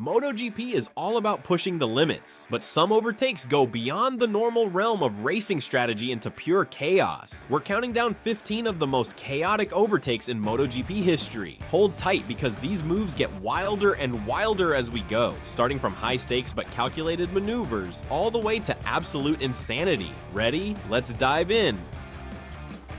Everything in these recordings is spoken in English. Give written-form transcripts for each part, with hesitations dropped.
MotoGP is all about pushing the limits, but some overtakes go beyond the normal realm of racing strategy into pure chaos. We're counting down 15 of the most chaotic overtakes in MotoGP history. Hold tight because these moves get wilder and wilder as we go, starting from high stakes but calculated maneuvers, all the way to absolute insanity. Ready? Let's dive in.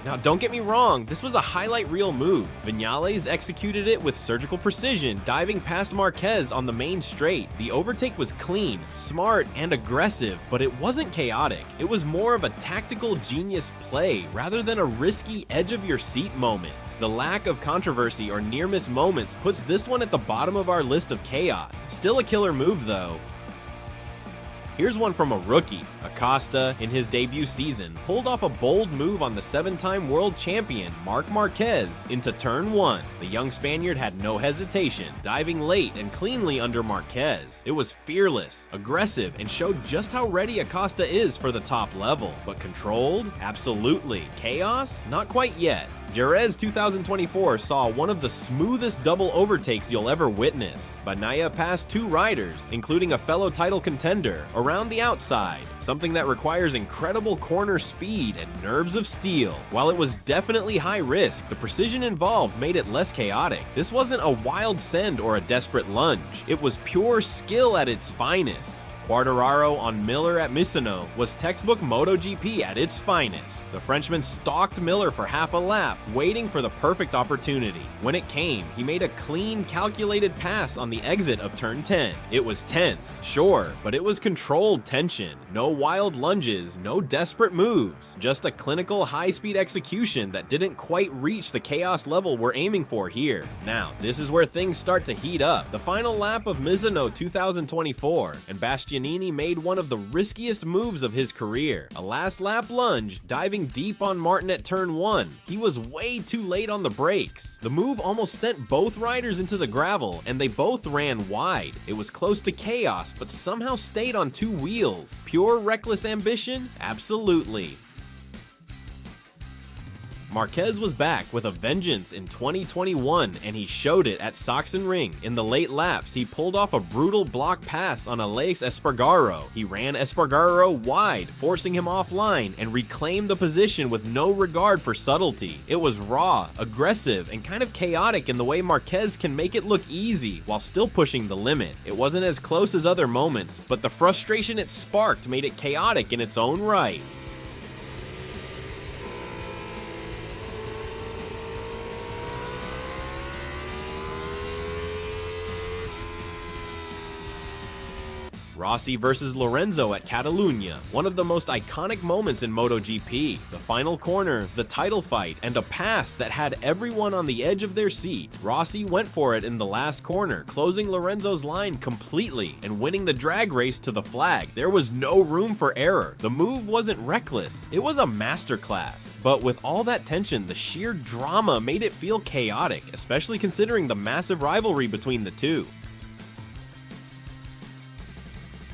Now don't get me wrong, this was a highlight reel move. Viñales executed it with surgical precision, diving past Marquez on the main straight. The overtake was clean, smart, and aggressive, but it wasn't chaotic. It was more of a tactical genius play rather than a risky edge-of-your-seat moment. The lack of controversy or near-miss moments puts this one at the bottom of our list of chaos. Still a killer move though. Here's one from a rookie. Acosta, in his debut season, pulled off a bold move on the 7-time world champion Marc Marquez into turn 1. The young Spaniard had no hesitation, diving late and cleanly under Marquez. It was fearless, aggressive, and showed just how ready Acosta is for the top level. But controlled? Absolutely. Chaos? Not quite yet. Jerez 2024 saw one of the smoothest double overtakes you'll ever witness. Bagnaia passed 2 riders, including a fellow title contender, around the outside, something that requires incredible corner speed and nerves of steel. While it was definitely high risk, the precision involved made it less chaotic. This wasn't a wild send or a desperate lunge. It was pure skill at its finest. Quartararo on Miller at Misano was textbook MotoGP at its finest. The Frenchman stalked Miller for half a lap, waiting for the perfect opportunity. When it came, he made a clean, calculated pass on the exit of turn 10. It was tense, sure, but it was controlled tension. No wild lunges, no desperate moves, just a clinical high-speed execution that didn't quite reach the chaos level we're aiming for here. Now, this is where things start to heat up. The final lap of Misano 2024, and Bastianini made one of the riskiest moves of his career. A last lap lunge, diving deep on Martin at turn 1. He was way too late on the brakes. The move almost sent both riders into the gravel, and they both ran wide. It was close to chaos, but somehow stayed on 2 wheels. Pure reckless ambition? Absolutely. Marquez was back with a vengeance in 2021, and he showed it at Sachsenring. In the late laps, he pulled off a brutal block pass on Alex Espargaro. He ran Espargaro wide, forcing him offline, and reclaimed the position with no regard for subtlety. It was raw, aggressive, and kind of chaotic in the way Marquez can make it look easy while still pushing the limit. It wasn't as close as other moments, but the frustration it sparked made it chaotic in its own right. Rossi versus Lorenzo at Catalunya, one of the most iconic moments in MotoGP. The final corner, the title fight, and a pass that had everyone on the edge of their seat. Rossi went for it in the last corner, closing Lorenzo's line completely and winning the drag race to the flag. There was no room for error. The move wasn't reckless, it was a masterclass. But with all that tension, the sheer drama made it feel chaotic, especially considering the massive rivalry between the two.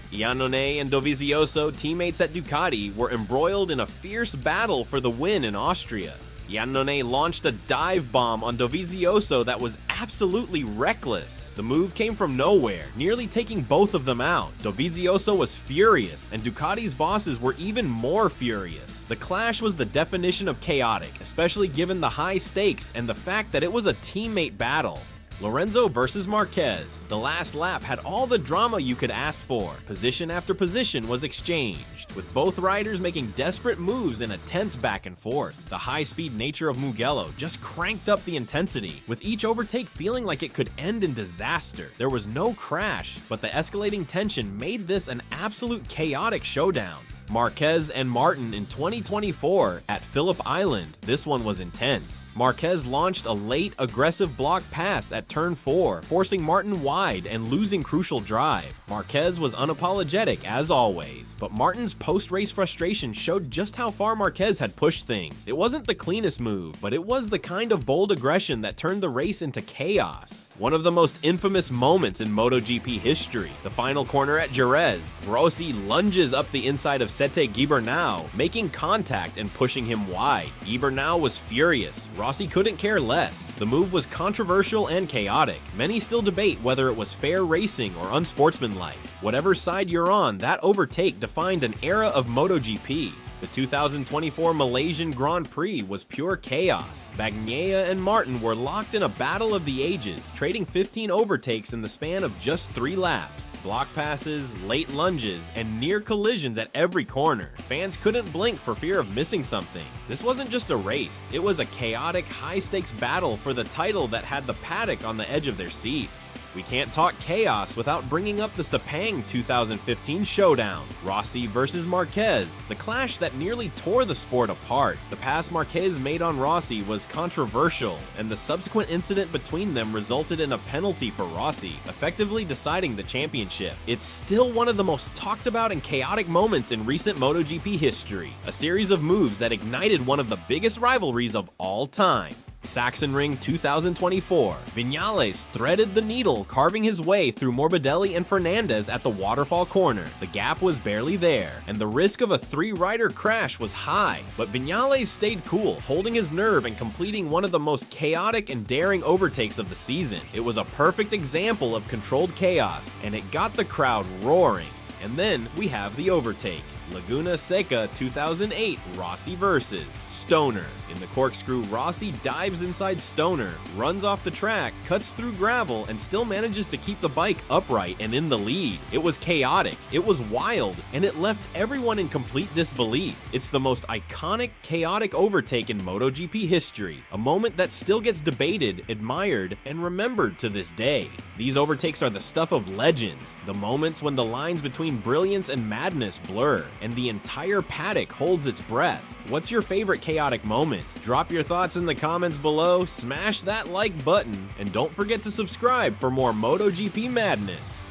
Iannone and Dovizioso, teammates at Ducati, were embroiled in a fierce battle for the win in Austria. Iannone launched a dive bomb on Dovizioso that was absolutely reckless. The move came from nowhere, nearly taking both of them out. Dovizioso was furious, and Ducati's bosses were even more furious. The clash was the definition of chaotic, especially given the high stakes and the fact that it was a teammate battle. Lorenzo versus Marquez. The last lap had all the drama you could ask for. Position after position was exchanged, with both riders making desperate moves in a tense back and forth. The high-speed nature of Mugello just cranked up the intensity, with each overtake feeling like it could end in disaster. There was no crash, but the escalating tension made this an absolute chaotic showdown. Marquez and Martin in 2024 at Phillip Island. This one was intense. Marquez launched a late, aggressive block pass at turn 4, forcing Martin wide and losing crucial drive. Marquez was unapologetic as always, but Martin's post-race frustration showed just how far Marquez had pushed things. It wasn't the cleanest move, but it was the kind of bold aggression that turned the race into chaos. One of the most infamous moments in MotoGP history. The final corner at Jerez. Rossi lunges up the inside of Sete Gibernau, making contact and pushing him wide. Gibernau was furious. Rossi couldn't care less. The move was controversial and chaotic. Many still debate whether it was fair racing or unsportsmanlike. Whatever side you're on, that overtake defined an era of MotoGP. The 2024 Malaysian Grand Prix was pure chaos. Bagnaia and Martin were locked in a battle of the ages, trading 15 overtakes in the span of just 3 laps. Block passes, late lunges, and near collisions at every corner. Fans couldn't blink for fear of missing something. This wasn't just a race, it was a chaotic, high-stakes battle for the title that had the paddock on the edge of their seats. We can't talk chaos without bringing up the Sepang 2015 showdown, Rossi versus Marquez, the clash that nearly tore the sport apart. The pass Marquez made on Rossi was controversial, and the subsequent incident between them resulted in a penalty for Rossi, effectively deciding the championship. It's still one of the most talked about and chaotic moments in recent MotoGP history, a series of moves that ignited one of the biggest rivalries of all time. Sachsenring 2024. Viñales threaded the needle, carving his way through Morbidelli and Fernandez at the waterfall corner. The gap was barely there, and the risk of a 3-rider crash was high, but Viñales stayed cool, holding his nerve and completing one of the most chaotic and daring overtakes of the season. It was a perfect example of controlled chaos, and it got the crowd roaring. And then we have the overtake. Laguna Seca 2008, Rossi versus Stoner. In the corkscrew, Rossi dives inside Stoner, runs off the track, cuts through gravel, and still manages to keep the bike upright and in the lead. It was chaotic, it was wild, and it left everyone in complete disbelief. It's the most iconic, chaotic overtake in MotoGP history, a moment that still gets debated, admired, and remembered to this day. These overtakes are the stuff of legends, the moments when the lines between brilliance and madness blur, and the entire paddock holds its breath. What's your favorite chaotic moment? Drop your thoughts in the comments below, smash that like button, and don't forget to subscribe for more MotoGP madness.